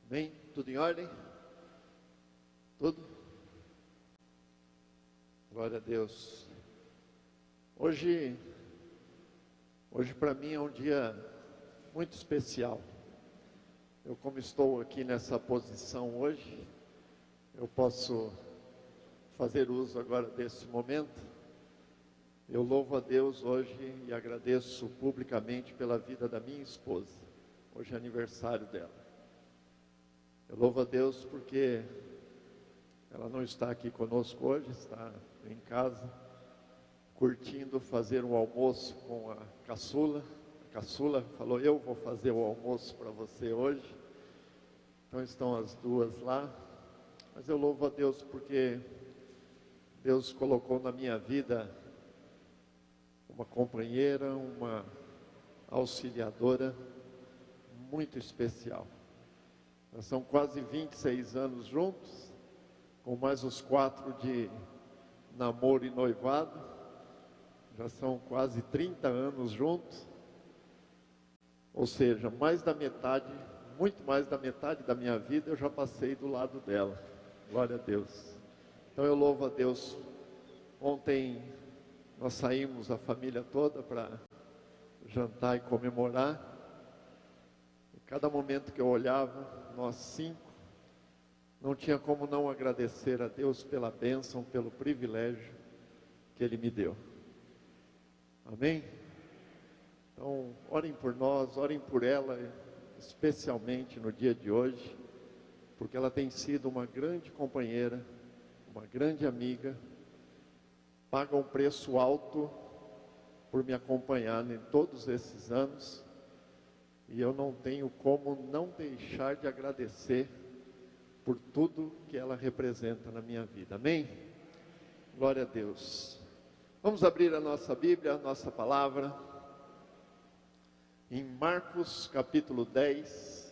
Bem, tudo em ordem? Tudo? Glória a Deus. Hoje para mim é um dia muito especial. Eu, como estou aqui nessa posição hoje, eu posso fazer uso agora desse momento. Eu louvo a Deus hoje e agradeço publicamente pela vida da minha esposa. Hoje é aniversário dela. Eu louvo a Deus porque ela não está aqui conosco hoje, está em casa, curtindo fazer um almoço com a caçula. A caçula falou: eu vou fazer o almoço para você hoje. Então estão as duas lá. Mas eu louvo a Deus porque Deus colocou na minha vida uma companheira, uma auxiliadora muito especial. Nós são quase 26 anos juntos, com mais os 4 de namoro e noivado. Já são quase 30 anos juntos. Ou seja, mais da metade, muito mais da metade da minha vida eu já passei do lado dela. Glória a Deus. Então eu louvo a Deus. Ontem nós saímos, a família toda, para jantar e comemorar. Cada momento que eu olhava, nós 5, não tinha como não agradecer a Deus pela bênção, pelo privilégio que Ele me deu. Amém? Então, orem por nós, orem por ela, especialmente no dia de hoje, porque ela tem sido uma grande companheira, uma grande amiga, paga um preço alto por me acompanhar em todos esses anos. E eu não tenho como não deixar de agradecer por tudo que ela representa na minha vida. Amém? Glória a Deus. Vamos abrir a nossa Bíblia, a nossa palavra, em Marcos capítulo 10.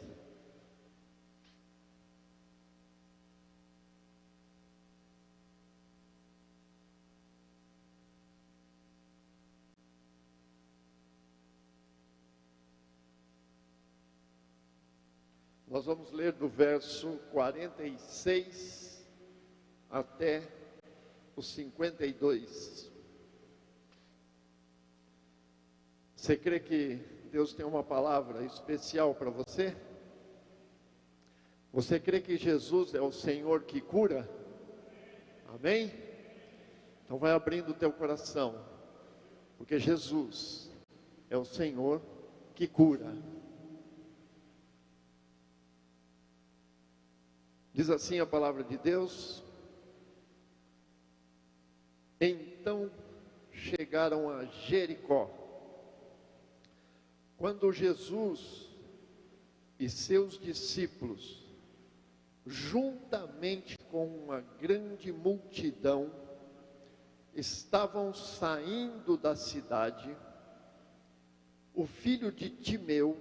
Nós vamos ler do verso 46 até o 52. Você crê que Deus tem uma palavra especial para você? Você crê que Jesus é o Senhor que cura? Amém? Então vai abrindo o teu coração, porque Jesus é o Senhor que cura. Diz assim a palavra de Deus: então chegaram a Jericó. Quando Jesus e seus discípulos, juntamente com uma grande multidão, estavam saindo da cidade, o filho de Timeu,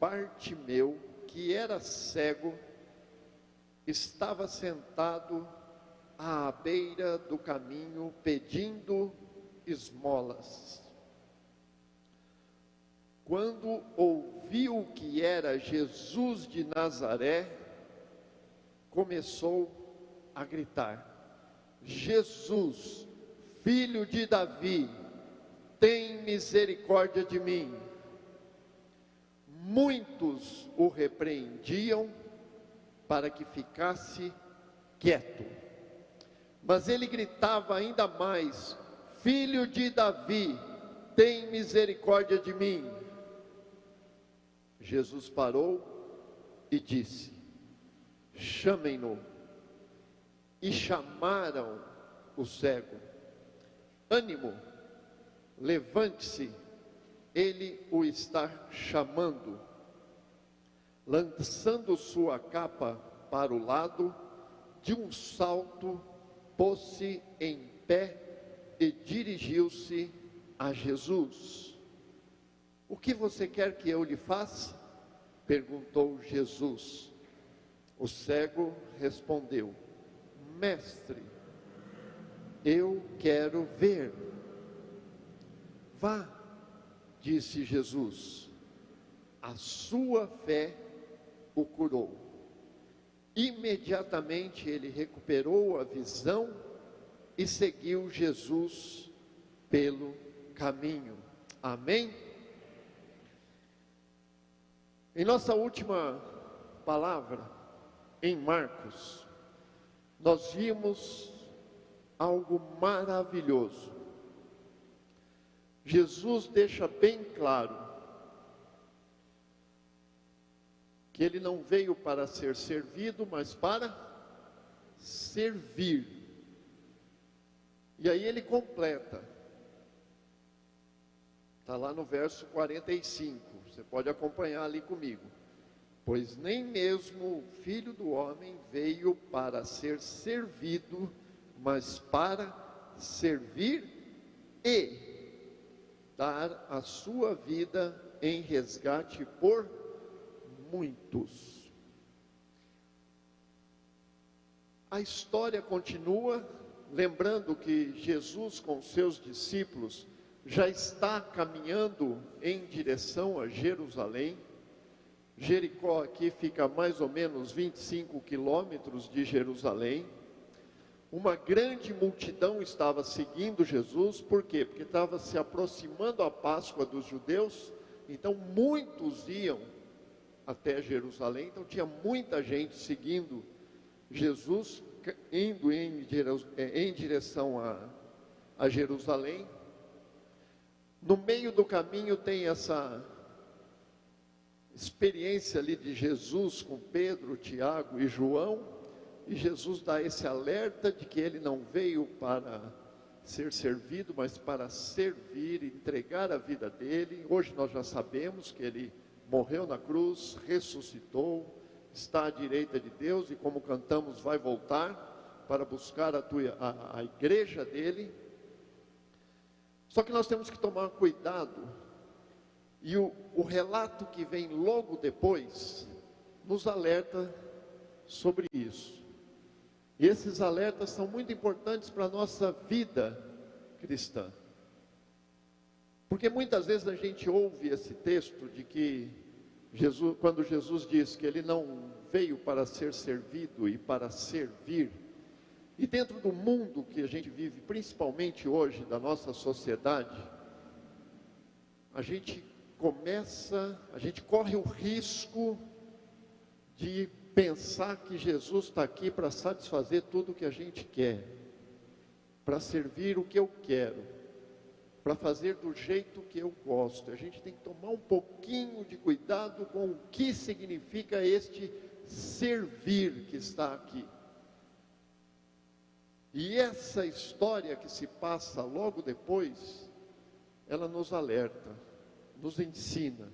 Bartimeu, que era cego, estava sentado à beira do caminho pedindo esmolas. Quando ouviu que era Jesus de Nazaré, começou a gritar: Jesus, filho de Davi, tem misericórdia de mim. Muitos o repreendiam para que ficasse quieto. Mas ele gritava ainda mais: filho de Davi, tem misericórdia de mim. Jesus parou e disse: chamem-no. E chamaram o cego. Ânimo, levante-se, ele o está chamando. Lançando sua capa para o lado, de um salto, pôs-se em pé e dirigiu-se a Jesus. O que você quer que eu lhe faça? Perguntou Jesus. O cego respondeu: mestre, eu quero ver. Vá, disse Jesus, a sua fé o curou. imediatamente ele recuperou a visão e seguiu Jesus pelo caminho. Amém? Em nossa última palavra, em Marcos, nós vimos algo maravilhoso. Jesus deixa bem claro que ele não veio para ser servido, mas para servir. E aí ele completa. Está lá no verso 45, você pode acompanhar ali comigo. Pois nem mesmo o Filho do Homem veio para ser servido, mas para servir e dar a sua vida em resgate por muitos. A história continua, lembrando que Jesus com seus discípulos já está caminhando em direção a Jerusalém. Jericó aqui fica a mais ou menos 25 quilômetros de Jerusalém. Uma grande multidão estava seguindo Jesus, por quê? Porque estava se aproximando a Páscoa dos judeus, então muitos iam até Jerusalém, então tinha muita gente seguindo Jesus, indo em direção a Jerusalém. No meio do caminho tem essa experiência ali de Jesus com Pedro, Tiago e João, e Jesus dá esse alerta de que ele não veio para ser servido, mas para servir, entregar a vida dele. Hoje nós já sabemos que ele morreu na cruz, ressuscitou, está à direita de Deus e, como cantamos, vai voltar para buscar a igreja dele. Só que nós temos que tomar cuidado, e o relato que vem logo depois nos alerta sobre isso. E esses alertas são muito importantes para a nossa vida cristã. Porque muitas vezes a gente ouve esse texto de que quando Jesus diz que ele não veio para ser servido e para servir, e dentro do mundo que a gente vive, principalmente hoje, da nossa sociedade, a gente corre o risco de pensar que Jesus está aqui para satisfazer tudo o que a gente quer, para servir o que eu quero, para fazer do jeito que eu gosto. A gente tem que tomar um pouquinho de cuidado com o que significa este servir que está aqui. E essa história que se passa logo depois, ela nos alerta, nos ensina.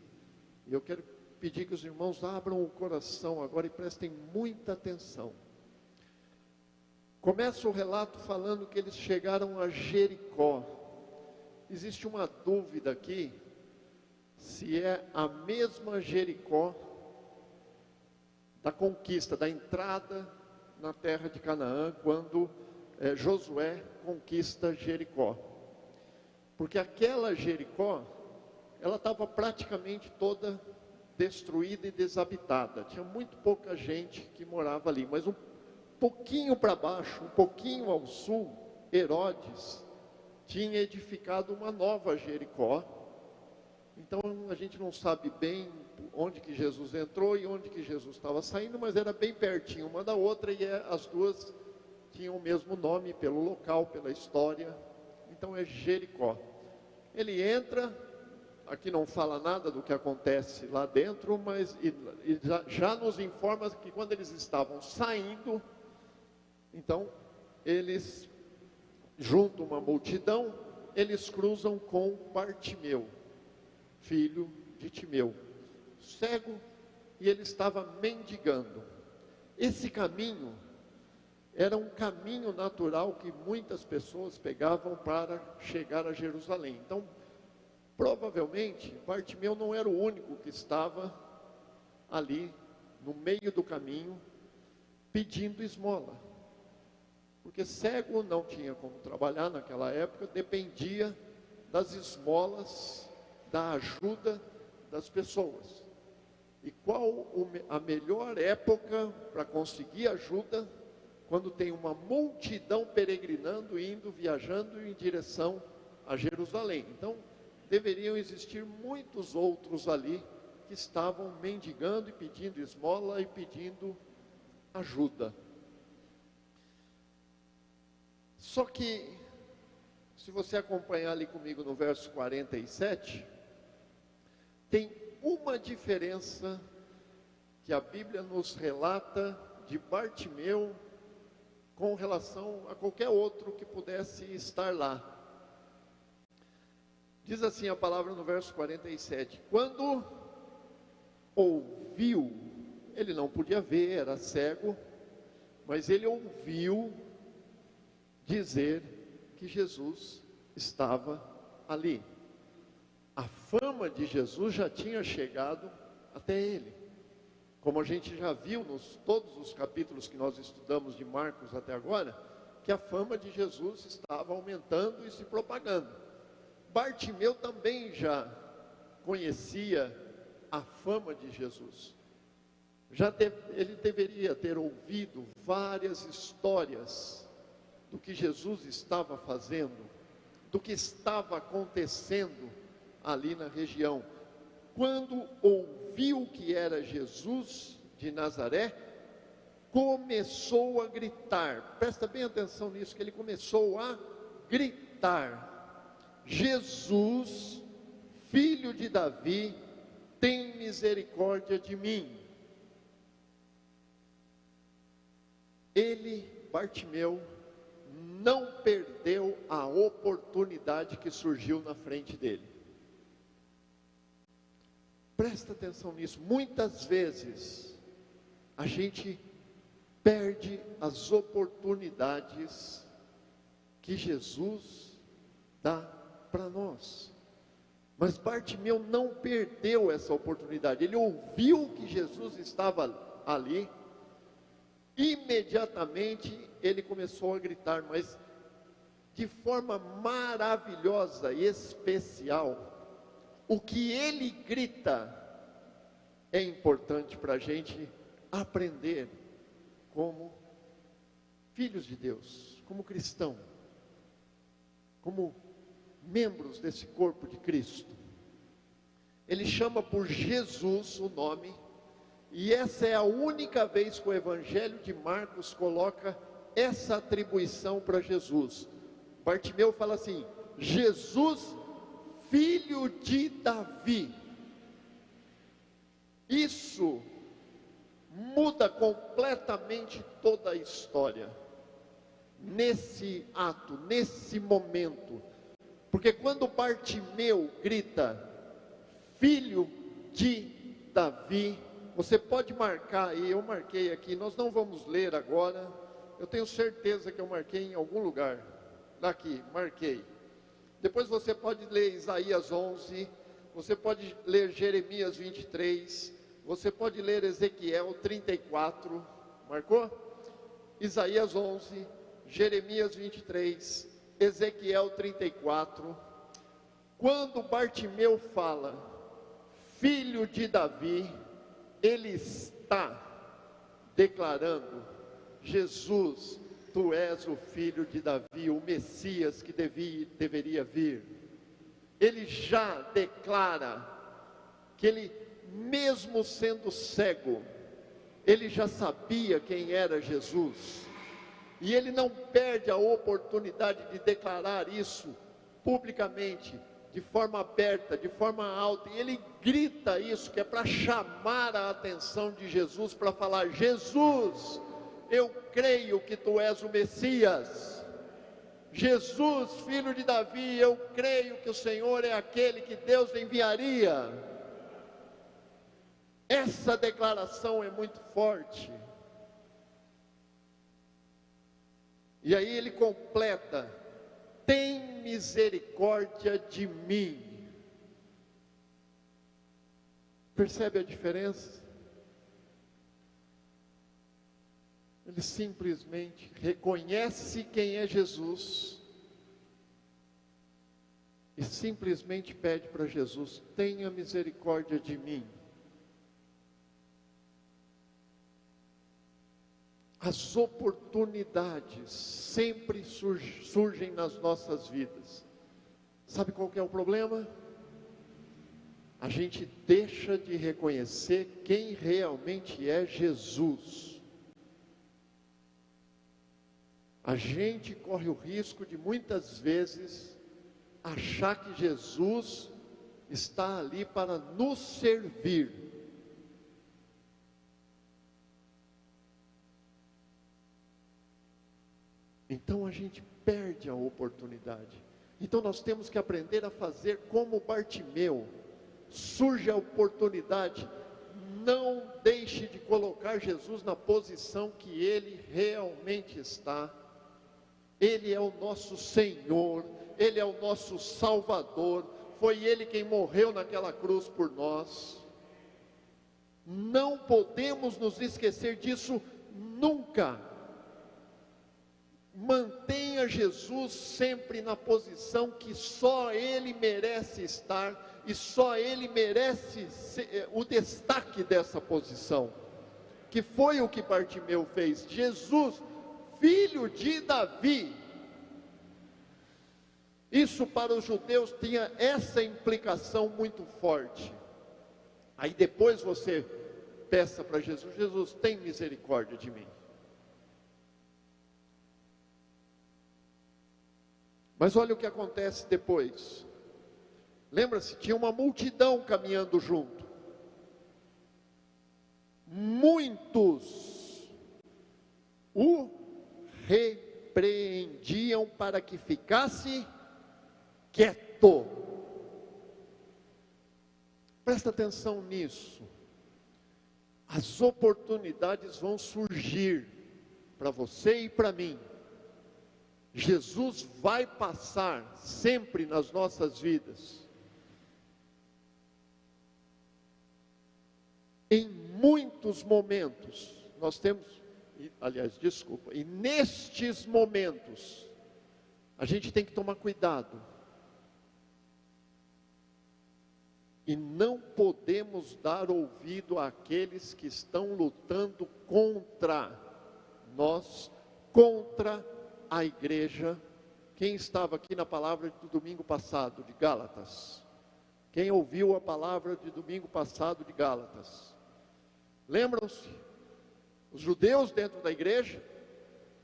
E eu quero pedir que os irmãos abram o coração agora e prestem muita atenção. Começa o relato falando que eles chegaram a Jericó. Existe uma dúvida aqui, se é a mesma Jericó da conquista, da entrada na terra de Canaã, quando Josué conquista Jericó. Porque aquela Jericó, ela estava praticamente toda destruída e desabitada. Tinha muito pouca gente que morava ali, mas um pouquinho para baixo, um pouquinho ao sul, Herodes tinha edificado uma nova Jericó. Então a gente não sabe bem onde que Jesus entrou e onde que Jesus estava saindo, mas era bem pertinho uma da outra, e as duas tinham o mesmo nome pelo local, pela história. Então é Jericó. Ele entra, aqui não fala nada do que acontece lá dentro, mas já nos informa que quando eles estavam saindo, então eles juntam uma multidão, eles cruzam com Bartimeu, filho de Timeu, cego, e ele estava mendigando. Esse caminho era um caminho natural que muitas pessoas pegavam para chegar a Jerusalém. Então, provavelmente, Bartimeu não era o único que estava ali, no meio do caminho, pedindo esmola. Porque cego não tinha como trabalhar naquela época, dependia das esmolas, da ajuda das pessoas. E qual a melhor época para conseguir ajuda? Quando tem uma multidão peregrinando, indo, viajando em direção a Jerusalém. Então, deveriam existir muitos outros ali que estavam mendigando e pedindo esmola e pedindo ajuda. Só que, se você acompanhar ali comigo no verso 47, tem uma diferença que a Bíblia nos relata de Bartimeu com relação a qualquer outro que pudesse estar lá. Diz assim a palavra no verso 47: quando ouviu, ele não podia ver, era cego, mas ele ouviu dizer que Jesus estava ali. A fama de Jesus já tinha chegado até ele. Como a gente já viu nos todos os capítulos que nós estudamos de Marcos até agora, que a fama de Jesus estava aumentando e se propagando. Bartimeu também já conhecia a fama de Jesus. Ele deveria ter ouvido várias histórias do que Jesus estava fazendo, do que estava acontecendo ali na região. Quando ouviu que era Jesus de Nazaré, começou a gritar. Presta bem atenção nisso, que ele começou a gritar: Jesus, filho de Davi, tem misericórdia de mim. Ele, Bartimeu, não perdeu a oportunidade que surgiu na frente dele. Presta atenção nisso. Muitas vezes a gente perde as oportunidades que Jesus dá para nós. Mas Bartimeu não perdeu essa oportunidade. Ele ouviu que Jesus estava ali. Imediatamente ele começou a gritar, mas de forma maravilhosa e especial. O que ele grita é importante para a gente aprender como filhos de Deus, como cristão, como membros desse corpo de Cristo. Ele chama por Jesus o nome, e essa é a única vez que o Evangelho de Marcos coloca essa atribuição para Jesus. Bartimeu fala assim: Jesus, filho de Davi. Isso muda completamente toda a história, nesse ato, nesse momento. Porque quando Bartimeu grita, filho de Davi, você pode marcar aí, eu marquei aqui, nós não vamos ler agora, eu tenho certeza que eu marquei em algum lugar, daqui, marquei. Depois você pode ler Isaías 11, você pode ler Jeremias 23, você pode ler Ezequiel 34, marcou? Isaías 11, Jeremias 23, Ezequiel 34. Quando Bartimeu fala, filho de Davi, ele está declarando: Jesus, tu és o filho de Davi, o Messias que deveria vir. Ele já declara que ele, mesmo sendo cego, ele já sabia quem era Jesus. E ele não perde a oportunidade de declarar isso publicamente, de forma aberta, de forma alta. E ele grita isso, que é para chamar a atenção de Jesus, para falar: Jesus, eu creio que tu és o Messias. Jesus, filho de Davi, eu creio que o Senhor é aquele que Deus enviaria. Essa declaração é muito forte. E aí ele completa: tem misericórdia de mim. Percebe a diferença? Ele simplesmente reconhece quem é Jesus e simplesmente pede para Jesus: tenha misericórdia de mim. As oportunidades sempre surgem nas nossas vidas. Sabe qual que é o problema? A gente deixa de reconhecer quem realmente é Jesus. A gente corre o risco de muitas vezes achar que Jesus está ali para nos servir. Então a gente perde a oportunidade. Então nós temos que aprender a fazer como Bartimeu. Surge a oportunidade, não deixe de colocar Jesus na posição que Ele realmente está. Ele é o nosso Senhor, Ele é o nosso Salvador, foi Ele quem morreu naquela cruz por nós. Não podemos nos esquecer disso nunca. Mantenha Jesus sempre na posição que só Ele merece estar, e só Ele merece o destaque dessa posição, que foi o que Bartimeu fez. Jesus, filho de Davi. Isso para os judeus tinha essa implicação muito forte. Aí depois você peça para Jesus: Jesus, tem misericórdia de mim. Mas olha o que acontece depois. Lembra-se, tinha uma multidão caminhando junto. Muitos o repreendiam para que ficasse quieto. Presta atenção nisso. As oportunidades vão surgir para você e para mim. Jesus vai passar sempre nas nossas vidas. Em muitos momentos, nós temos, e nestes momentos, a gente tem que tomar cuidado. E não podemos dar ouvido àqueles que estão lutando contra nós, contra a igreja. Quem estava aqui na palavra do domingo passado, de Gálatas? Quem ouviu a palavra de domingo passado de Gálatas? Lembram-se? Os judeus dentro da igreja,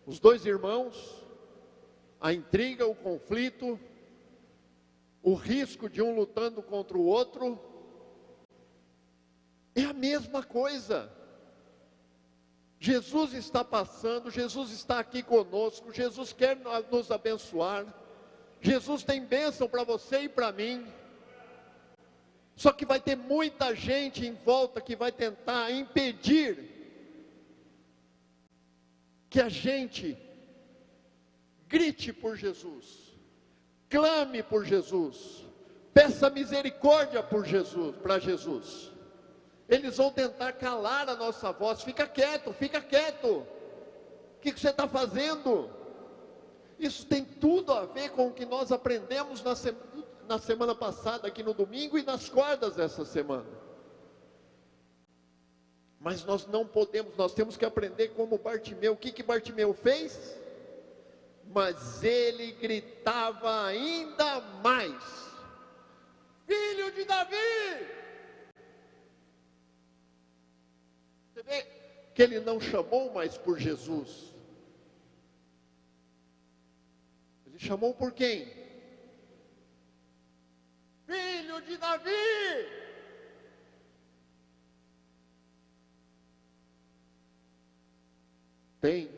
os dois irmãos, a intriga, o conflito, o risco de um lutando contra o outro. É a mesma coisa. Jesus está passando, Jesus está aqui conosco, Jesus quer nos abençoar, Jesus tem bênção para você e para mim. Só que vai ter muita gente em volta que vai tentar impedir que a gente grite por Jesus, clame por Jesus, peça misericórdia por Jesus, para Jesus. Eles vão tentar calar a nossa voz. Fica quieto, fica quieto. O que você está fazendo? Isso tem tudo a ver com o que nós aprendemos na semana passada, aqui no domingo, e nas quartas dessa semana. Mas nós não podemos, nós temos que aprender como Bartimeu. O que Bartimeu fez? Mas ele gritava ainda mais: Filho de Davi! Você vê que ele não chamou mais por Jesus. Ele chamou por quem? Filho de Davi! Tem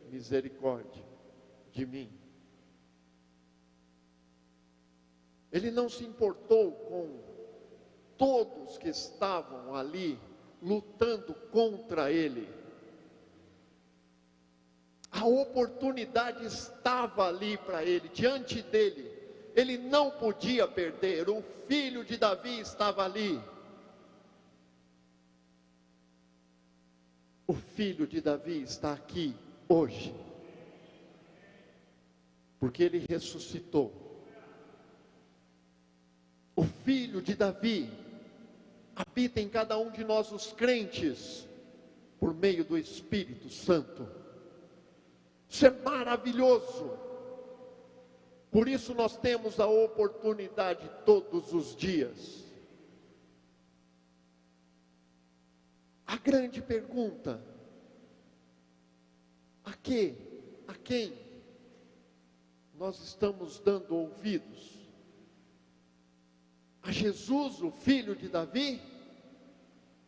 misericórdia de mim. Ele não se importou com todos que estavam ali lutando contra ele. A oportunidade estava ali para ele, diante dele. Ele não podia perder. O filho de Davi estava ali. O filho de Davi está aqui hoje, porque ele ressuscitou. O filho de Davi habita em cada um de nós, os crentes, por meio do Espírito Santo. Isso é maravilhoso. Por isso nós temos a oportunidade todos os dias. A grande pergunta: a quem nós estamos dando ouvidos? A Jesus, o filho de Davi?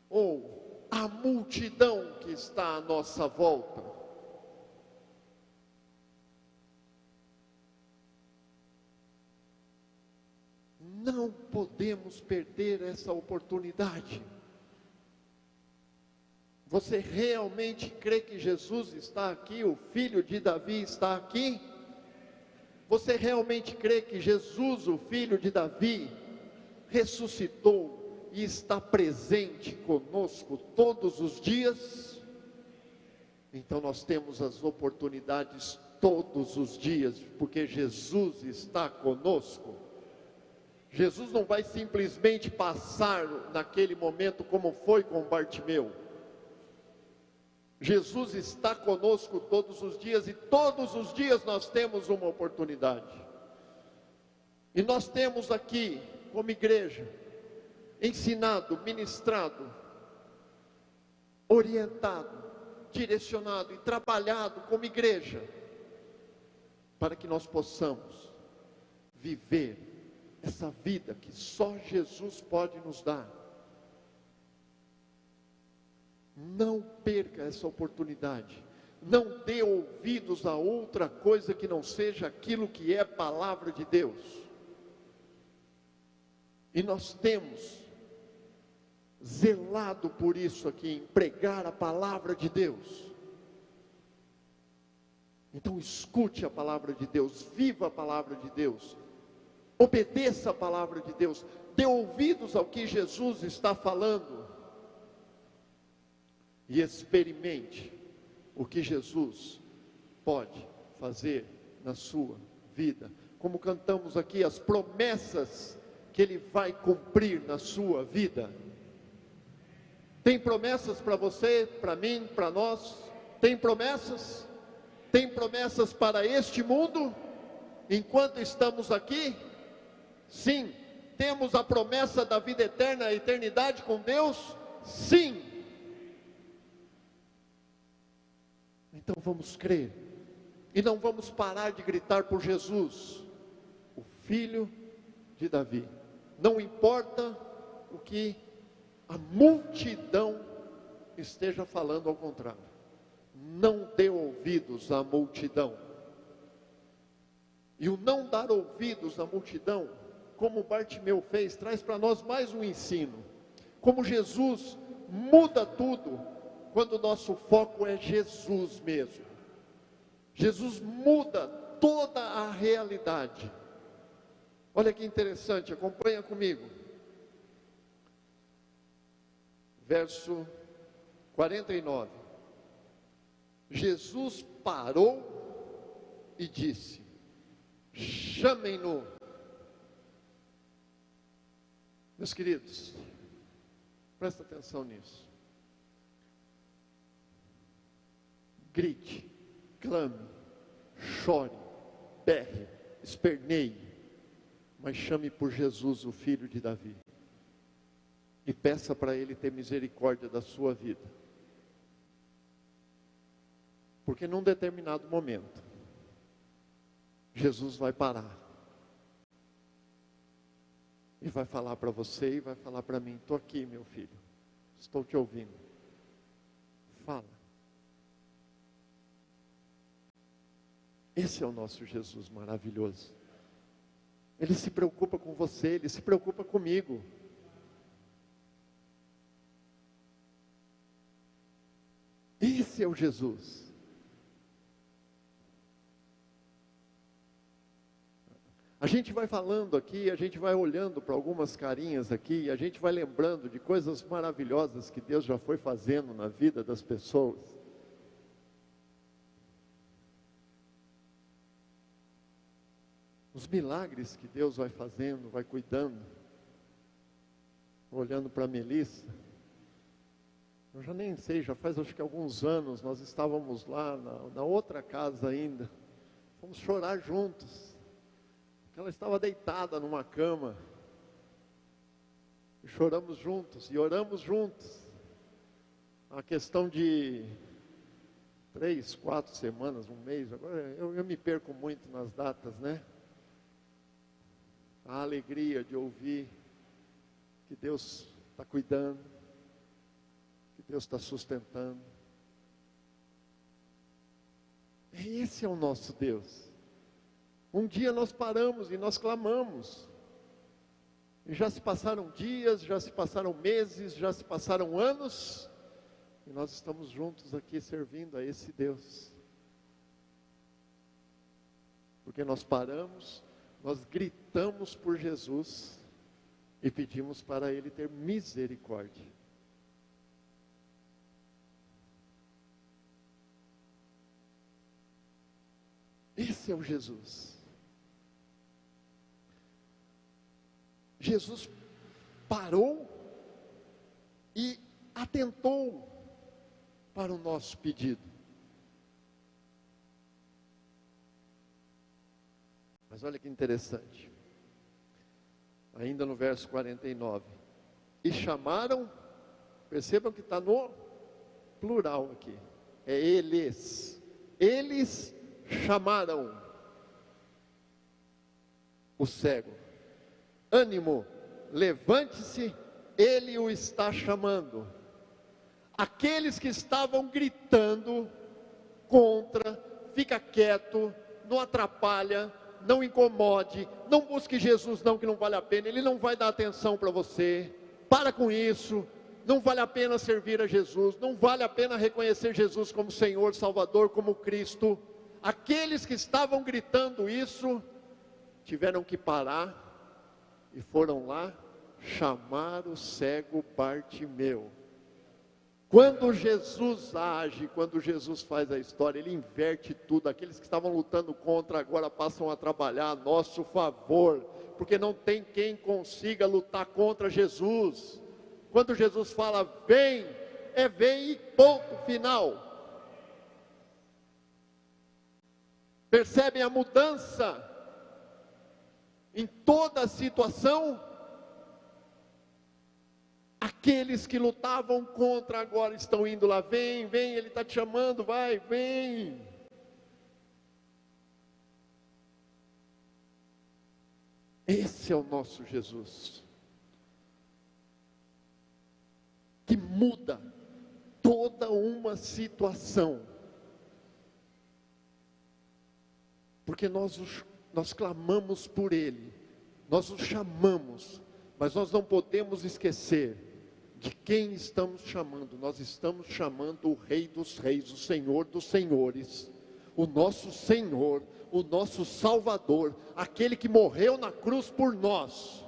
Ou a multidão que está à nossa volta? Não podemos perder essa oportunidade. Você realmente crê que Jesus está aqui, o filho de Davi está aqui? Você realmente crê que Jesus, o filho de Davi, ressuscitou e está presente conosco todos os dias? Então nós temos as oportunidades todos os dias, porque Jesus está conosco. Jesus não vai simplesmente passar naquele momento como foi com Bartimeu. Jesus está conosco todos os dias, e todos os dias nós temos uma oportunidade. E nós temos aqui, como igreja, ensinado, ministrado, orientado, direcionado e trabalhado como igreja, para que nós possamos viver essa vida que só Jesus pode nos dar. Não perca essa oportunidade. Não dê ouvidos a outra coisa que não seja aquilo que é palavra de Deus. E nós temos zelado por isso aqui, em pregar a palavra de Deus. Então escute a palavra de Deus, viva a palavra de Deus, obedeça a palavra de Deus, dê ouvidos ao que Jesus está falando. E experimente o que Jesus pode fazer na sua vida. Como cantamos aqui, as promessas que Ele vai cumprir na sua vida. Tem promessas para você, para mim, para nós? Tem promessas? Tem promessas para este mundo? Enquanto estamos aqui? Sim. Temos a promessa da vida eterna, a eternidade com Deus? Sim. Então vamos crer, e não vamos parar de gritar por Jesus, o filho de Davi. Não importa o que a multidão esteja falando ao contrário. Não dê ouvidos à multidão. E o não dar ouvidos à multidão, como Bartimeu fez, traz para nós mais um ensino. Como Jesus muda tudo quando o nosso foco é Jesus mesmo. Jesus muda toda a realidade. Olha que interessante, acompanha comigo. Verso 49. Jesus parou e disse: chamem-no. Meus queridos, presta atenção nisso. Grite, clame, chore, berre, esperneie, mas chame por Jesus, o filho de Davi, e peça para Ele ter misericórdia da sua vida, porque num determinado momento, Jesus vai parar, e vai falar para você, e vai falar para mim: estou aqui, meu filho, estou te ouvindo, fala. Esse é o nosso Jesus maravilhoso. Ele se preocupa com você, Ele se preocupa comigo. Esse é o Jesus. A gente vai falando aqui, a gente vai olhando para algumas carinhas aqui, a gente vai lembrando de coisas maravilhosas que Deus já foi fazendo na vida das pessoas. Os milagres que Deus vai fazendo, vai cuidando. Olhando para a Melissa, eu já nem sei, já faz acho que alguns anos, nós estávamos lá na outra casa ainda, fomos chorar juntos, porque ela estava deitada numa cama, e choramos juntos, e oramos juntos, a questão de 3, 4 semanas, um mês, agora eu me perco muito nas datas, né? A alegria de ouvir que Deus está cuidando, que Deus está sustentando. Esse é o nosso Deus. Um dia nós paramos e nós clamamos, e já se passaram dias, já se passaram meses, já se passaram anos, e nós estamos juntos aqui servindo a esse Deus. Porque nós paramos, nós gritamos por Jesus e pedimos para Ele ter misericórdia. Esse é o Jesus. Jesus parou e atentou para o nosso pedido. Mas olha que interessante. Ainda no verso 49. E chamaram, percebam que está no plural aqui. É eles. Eles chamaram o cego. Ânimo, levante-se, ele o está chamando. Aqueles que estavam gritando contra, fica quieto, não atrapalha, não incomode, não busque Jesus não, que não vale a pena, Ele não vai dar atenção para você, para com isso, não vale a pena servir a Jesus, não vale a pena reconhecer Jesus como Senhor, Salvador, como Cristo. Aqueles que estavam gritando isso, tiveram que parar, e foram lá, chamar o cego Bartimeu. Quando Jesus age, quando Jesus faz a história, Ele inverte tudo. Aqueles que estavam lutando contra, agora passam a trabalhar a nosso favor, porque não tem quem consiga lutar contra Jesus. Quando Jesus fala, vem, é vem e ponto final. Percebem a mudança em toda a situação? Aqueles que lutavam contra agora estão indo lá, vem, vem, Ele está te chamando, vai, vem. Esse é o nosso Jesus, que muda toda uma situação, porque nós clamamos por Ele, nós o chamamos, mas nós não podemos esquecer de quem estamos chamando. Nós estamos chamando o Rei dos Reis, o Senhor dos Senhores, o nosso Senhor, o nosso Salvador, aquele que morreu na cruz por nós.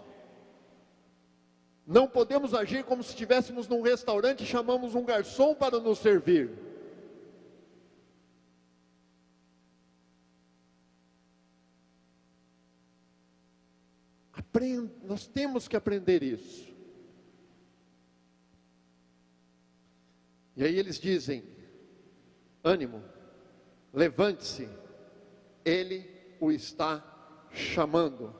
Não podemos agir como se estivéssemos num restaurante e chamamos um garçom para nos servir. Nós temos que aprender isso. E aí eles dizem, ânimo, levante-se, Ele o está chamando.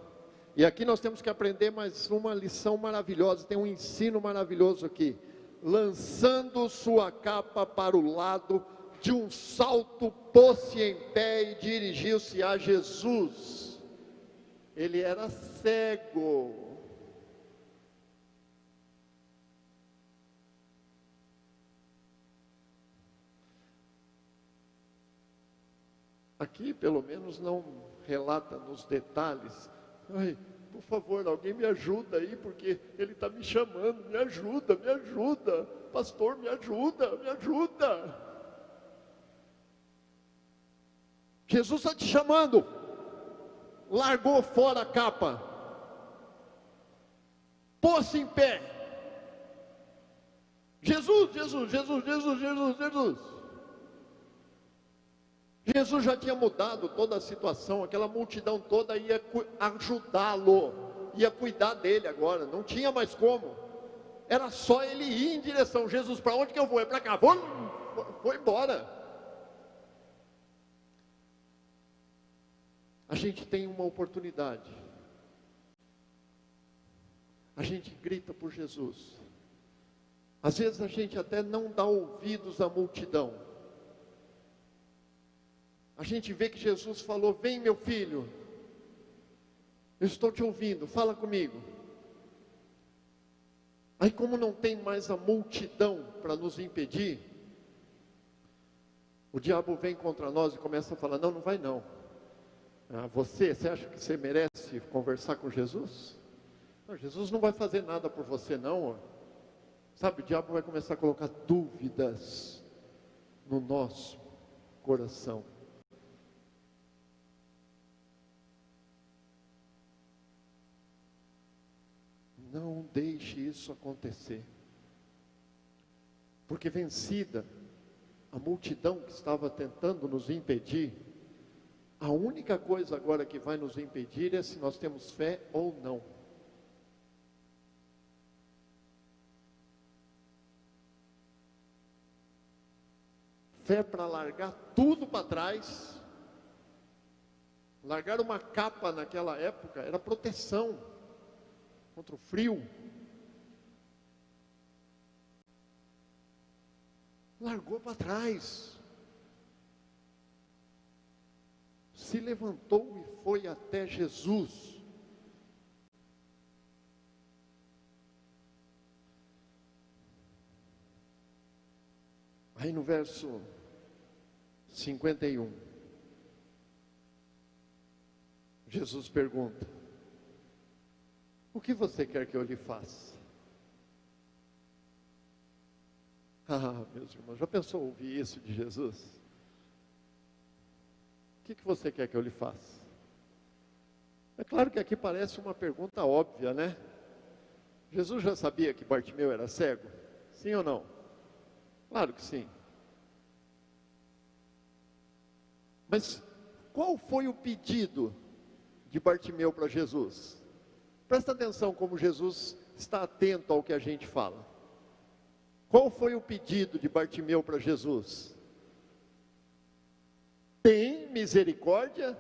E aqui nós temos que aprender mais uma lição maravilhosa, tem um ensino maravilhoso aqui. Lançando sua capa para o lado, de um salto pôs-se em pé e dirigiu-se a Jesus. Ele era cego. Aqui, pelo menos, não relata nos detalhes. Ai, por favor, alguém me ajuda aí, porque ele está me chamando. Me ajuda, pastor, me ajuda, me ajuda. Jesus está te chamando. Largou fora a capa, pôs-se em pé. Jesus, Jesus, Jesus, Jesus, Jesus, Jesus. Jesus já tinha mudado toda a situação, aquela multidão toda ia ajudá-lo, ia cuidar dele agora, não tinha mais como. era só ele ir em direção. Jesus, para onde que eu vou? É para cá. Foi embora. A gente tem uma oportunidade. A gente grita por Jesus. Às vezes a gente até não dá ouvidos à multidão. A gente vê que Jesus falou: vem meu filho, eu estou te ouvindo, fala comigo. Aí como não tem mais a multidão para nos impedir, o diabo vem contra nós e começa a falar: não, não vai não. Você acha que você merece conversar com Jesus? Não, Jesus não vai fazer nada por você não. Sabe, o diabo vai começar a colocar dúvidas no nosso coração. Não deixe isso acontecer. Porque vencida a multidão que estava tentando nos impedir, a única coisa agora que vai nos impedir é se nós temos fé ou não. Fé para largar tudo para trás. Largar uma capa naquela época era proteção contra o frio. Largou para trás. Se levantou e foi até Jesus. Aí no verso 51, Jesus pergunta: o que você quer que eu lhe faça? Meus irmãos, já pensou ouvir isso de Jesus? O que você quer que eu lhe faça? É claro que aqui parece uma pergunta óbvia, né? Jesus já sabia que Bartimeu era cego? Sim ou não? Claro que sim. Mas qual foi o pedido de Bartimeu para Jesus? Presta atenção como Jesus está atento ao que a gente fala. Qual foi o pedido de Bartimeu para Jesus? Tem misericórdia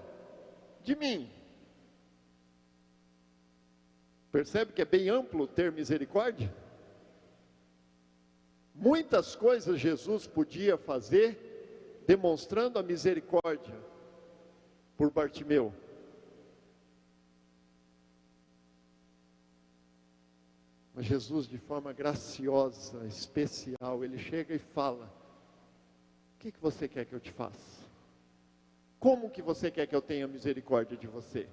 de mim. Percebe que é bem amplo ter misericórdia? Muitas coisas Jesus podia fazer demonstrando a misericórdia por Bartimeu. Mas Jesus, de forma graciosa, especial, ele chega e fala: o que você quer que eu te faça? Como que você quer que eu tenha misericórdia de você?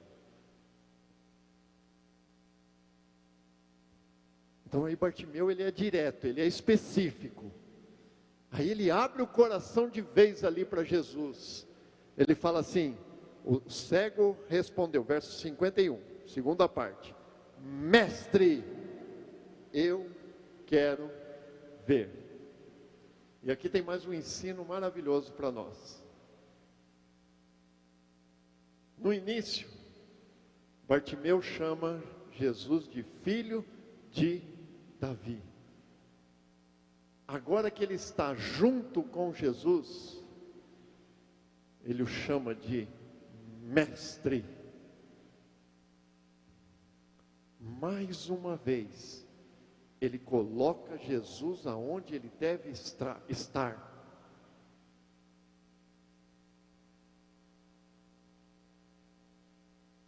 Então aí Bartimeu, ele é direto, ele é específico. Aí ele abre o coração de vez ali para Jesus. Ele fala assim, o cego respondeu, verso 51, segunda parte: mestre, eu quero ver. E aqui tem mais um ensino maravilhoso para nós. No início, Bartimeu chama Jesus de filho de Davi. Agora que ele está junto com Jesus, ele o chama de mestre. Mais uma vez, ele coloca Jesus aonde ele deve estar.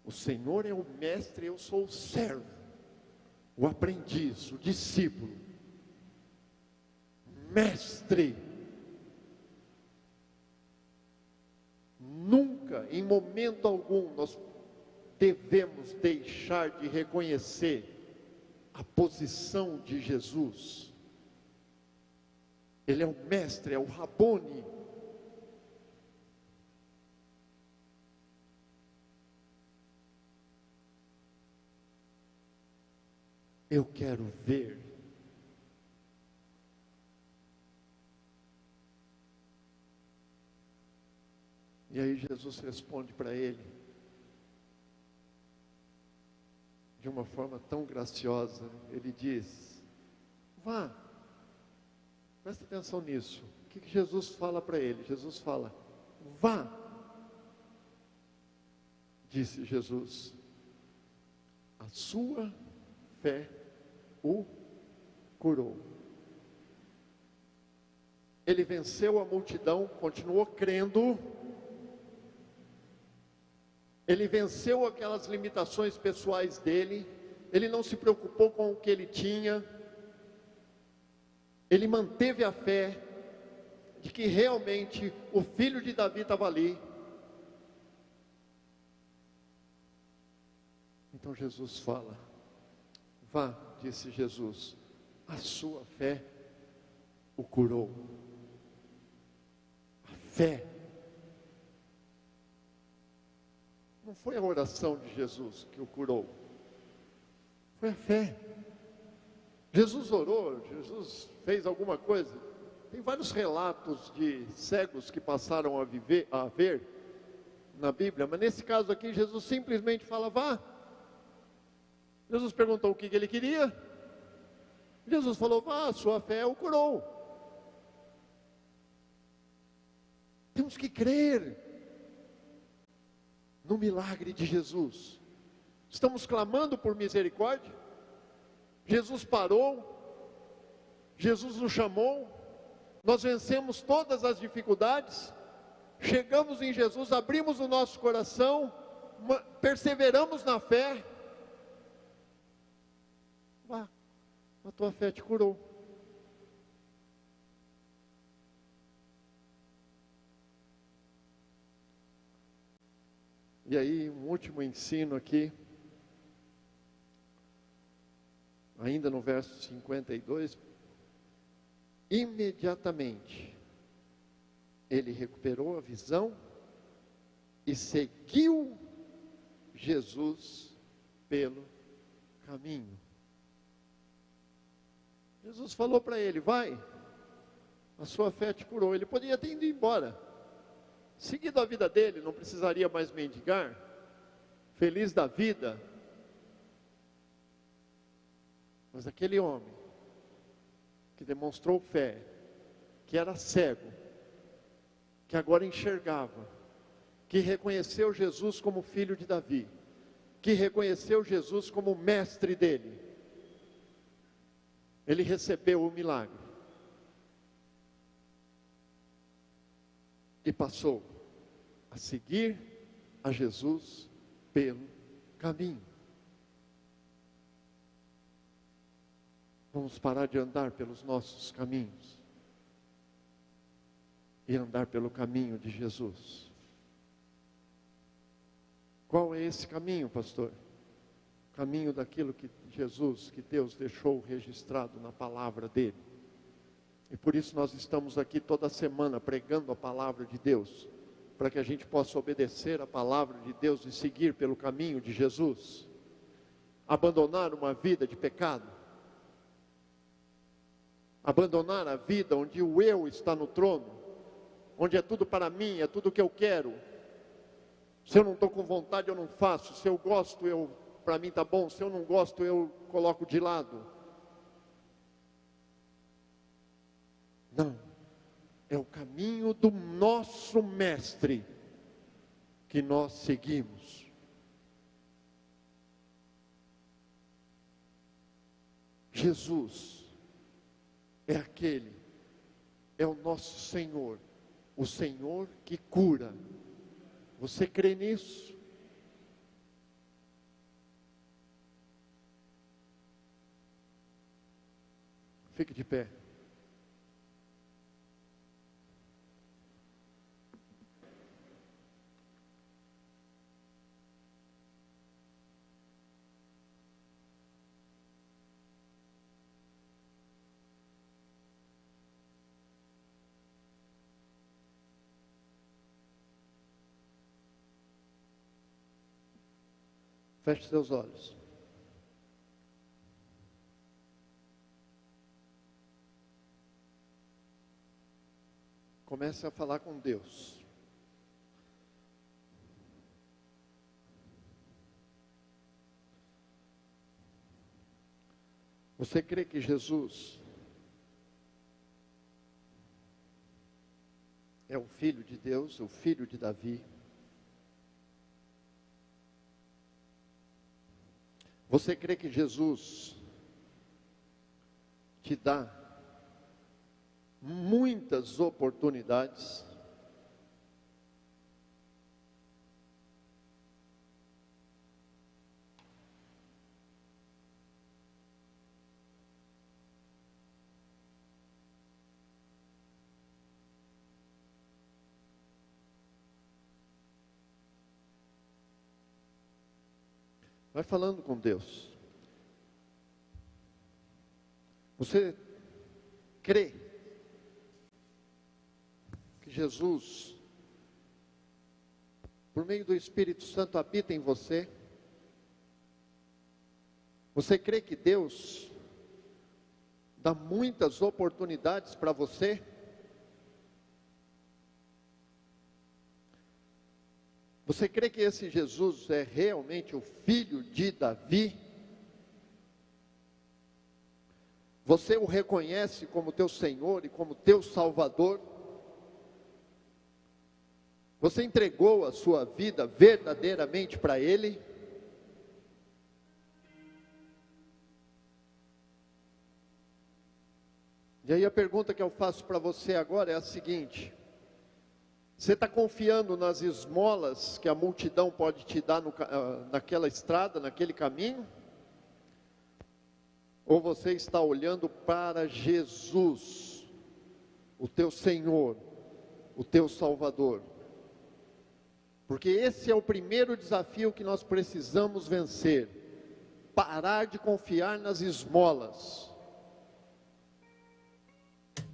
O Senhor é o mestre, eu sou o servo, o aprendiz, o discípulo. Mestre, nunca, em momento algum, nós devemos deixar de reconhecer a posição de Jesus. Ele é o mestre, é o Rabone. Eu quero ver. E aí Jesus responde para ele, de uma forma tão graciosa, ele diz: Vá. Presta atenção nisso. O que Jesus fala para ele? Jesus fala: vá. Disse Jesus: a sua fé o curou. Ele venceu a multidão, continuou crendo. Ele venceu aquelas limitações pessoais dele. Ele não se preocupou com o que ele tinha. Ele manteve a fé de que realmente o filho de Davi estava ali. Então Jesus fala: vá, disse Jesus, a sua fé o curou. A fé. Não foi a oração de Jesus que o curou. Foi a fé. Jesus orou, Jesus fez alguma coisa. Tem vários relatos de cegos que passaram a ver na Bíblia, mas nesse caso aqui Jesus simplesmente fala: vá. Jesus perguntou o que ele queria. Jesus falou: vá, a sua fé o curou. Temos que crer no milagre de Jesus. Estamos clamando por misericórdia. Jesus parou, Jesus nos chamou, nós vencemos todas as dificuldades, chegamos em Jesus, abrimos o nosso coração, perseveramos na fé. Vá, a tua fé te curou. E aí, um último ensino aqui, ainda no verso 52, imediatamente ele recuperou a visão e seguiu Jesus pelo caminho. Jesus falou para ele: vai, a sua fé te curou. Ele poderia ter ido embora, seguido a vida dele, não precisaria mais mendigar, feliz da vida. Mas aquele homem que demonstrou fé, que era cego, que agora enxergava, que reconheceu Jesus como filho de Davi, que reconheceu Jesus como mestre dele, ele recebeu o milagre e passou a seguir a Jesus pelo caminho. Vamos parar de andar pelos nossos caminhos e andar pelo caminho de Jesus. Qual é esse caminho, pastor? O caminho daquilo que Jesus, que Deus deixou registrado na palavra dele. E por isso nós estamos aqui toda semana pregando a palavra de Deus, para que a gente possa obedecer a palavra de Deus e seguir pelo caminho de Jesus. Abandonar uma vida de pecado. Abandonar a vida onde o eu está no trono, onde é tudo para mim, é tudo o que eu quero. Se eu não estou com vontade, eu não faço. Se eu gosto, para mim está bom. Se eu não gosto, eu coloco de lado. Não, é o caminho do nosso mestre que nós seguimos. Jesus é aquele, é o nosso Senhor, o Senhor que cura. Você crê nisso? Fique de pé. Feche seus olhos. Comece a falar com Deus. Você crê que Jesus é o Filho de Deus, o Filho de Davi. Você crê que Jesus te dá muitas oportunidades? Vai falando com Deus. Você crê que Jesus, por meio do Espírito Santo, habita em você? Você crê que Deus dá muitas oportunidades para você? Você crê que esse Jesus é realmente o filho de Davi? Você o reconhece como teu Senhor e como teu Salvador? Você entregou a sua vida verdadeiramente para Ele? E aí a pergunta que eu faço para você agora é a seguinte: você está confiando nas esmolas que a multidão pode te dar naquela estrada, naquele caminho? Ou você está olhando para Jesus, o teu Senhor, o teu Salvador? Porque esse é o primeiro desafio que nós precisamos vencer: parar de confiar nas esmolas,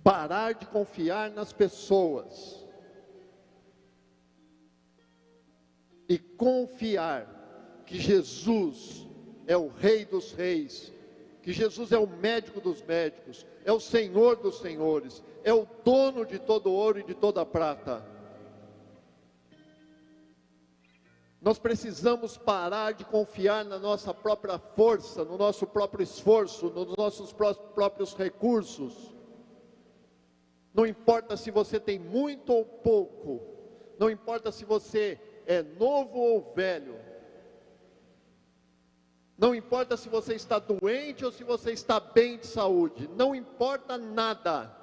parar de confiar nas pessoas, e confiar que Jesus é o Rei dos Reis, que Jesus é o médico dos médicos, é o Senhor dos senhores, é o dono de todo ouro e de toda prata. Nós precisamos parar de confiar na nossa própria força, no nosso próprio esforço, nos nossos próprios recursos. Não importa se você tem muito ou pouco, não importa se você é novo ou velho, não importa se você está doente ou se você está bem de saúde, não importa nada,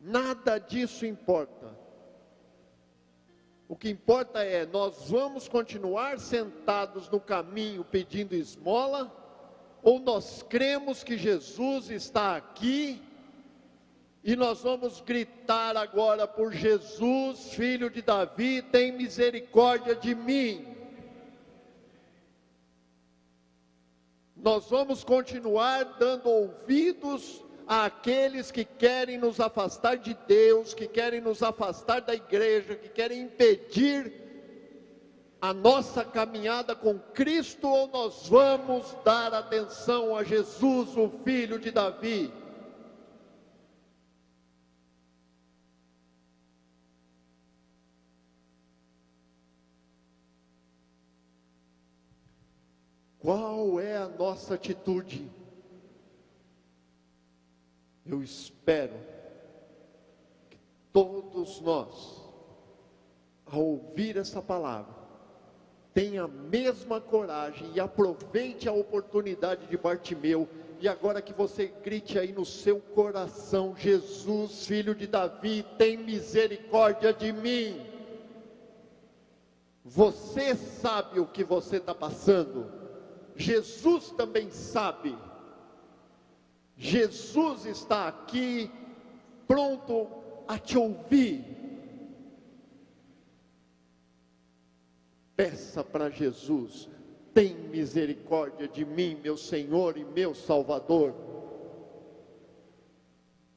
nada disso importa. O que importa é, nós vamos continuar sentados no caminho pedindo esmola, ou nós cremos que Jesus está aqui, e nós vamos gritar agora por Jesus, filho de Davi, tem misericórdia de mim. Nós vamos continuar dando ouvidos àqueles que querem nos afastar de Deus, que querem nos afastar da igreja, que querem impedir a nossa caminhada com Cristo, ou nós vamos dar atenção a Jesus, o filho de Davi? Qual é a nossa atitude? Eu espero que todos nós, ao ouvir essa palavra, tenha a mesma coragem e aproveite a oportunidade de Bartimeu. E agora que você grite aí no seu coração: Jesus, filho de Davi, tem misericórdia de mim. Você sabe o que você está passando. Jesus também sabe. Jesus está aqui, pronto a te ouvir. Peça para Jesus: tem misericórdia de mim, meu Senhor e meu Salvador.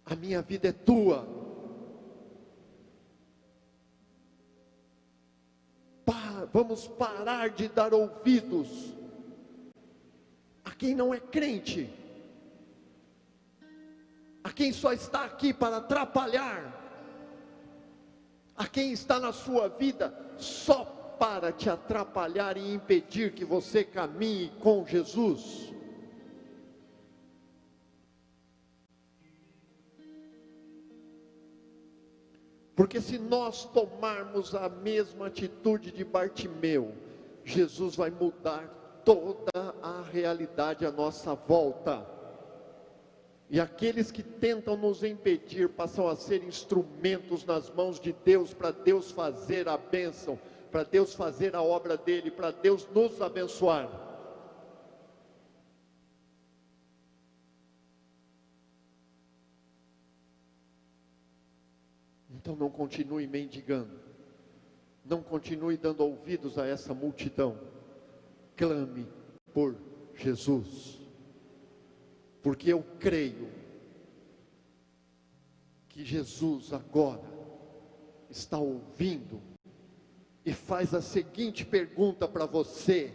A minha vida é tua. Vamos parar de dar ouvidos a quem não é crente, a quem só está aqui para atrapalhar, a quem está na sua vida só para te atrapalhar e impedir que você caminhe com Jesus. Porque se nós tomarmos a mesma atitude de Bartimeu, Jesus vai mudar toda a realidade à nossa volta. E aqueles que tentam nos impedir passam a ser instrumentos nas mãos de Deus, para Deus fazer a bênção, para Deus fazer a obra dele, para Deus nos abençoar. Então não continue mendigando, não continue dando ouvidos a essa multidão. Clame por Jesus, porque eu creio que Jesus agora está ouvindo e faz a seguinte pergunta para você: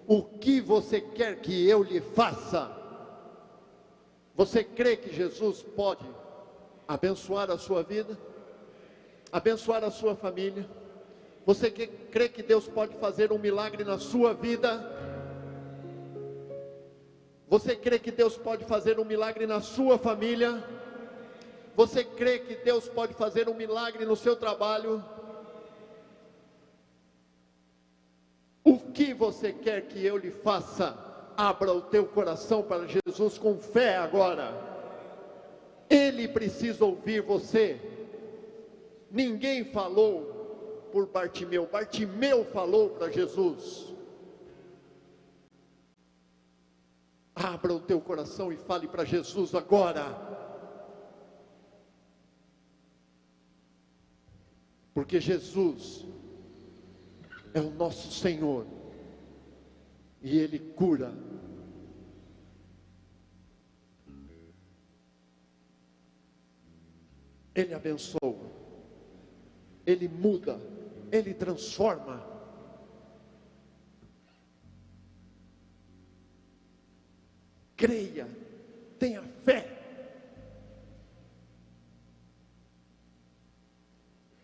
o que você quer que eu lhe faça? Você crê que Jesus pode abençoar a sua vida? Abençoar a sua família? Você crê que Deus pode fazer um milagre na sua vida? Você crê que Deus pode fazer um milagre na sua família? Você crê que Deus pode fazer um milagre no seu trabalho? O que você quer que eu lhe faça? Abra o teu coração para Jesus com fé agora. Ele precisa ouvir você. Ninguém falou por Bartimeu, Bartimeu falou para Jesus. Abra o teu coração e fale para Jesus agora. Porque Jesus é o nosso Senhor e Ele cura. Ele abençoa, Ele muda, Ele transforma. Creia, tenha fé.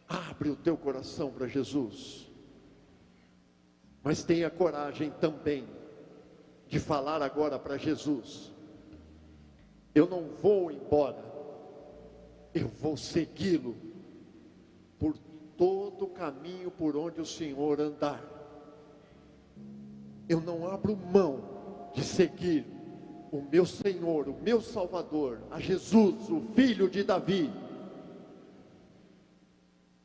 Abre o teu coração para Jesus. Mas tenha coragem também de falar agora para Jesus: eu não vou embora, eu vou segui-lo por todo o caminho por onde o Senhor andar. Eu não abro mão de seguir o meu Senhor, o meu Salvador, a Jesus, o Filho de Davi.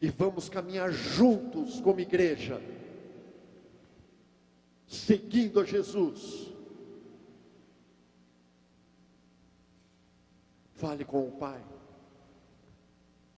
E vamos caminhar juntos como igreja, seguindo a Jesus. Fale com o Pai.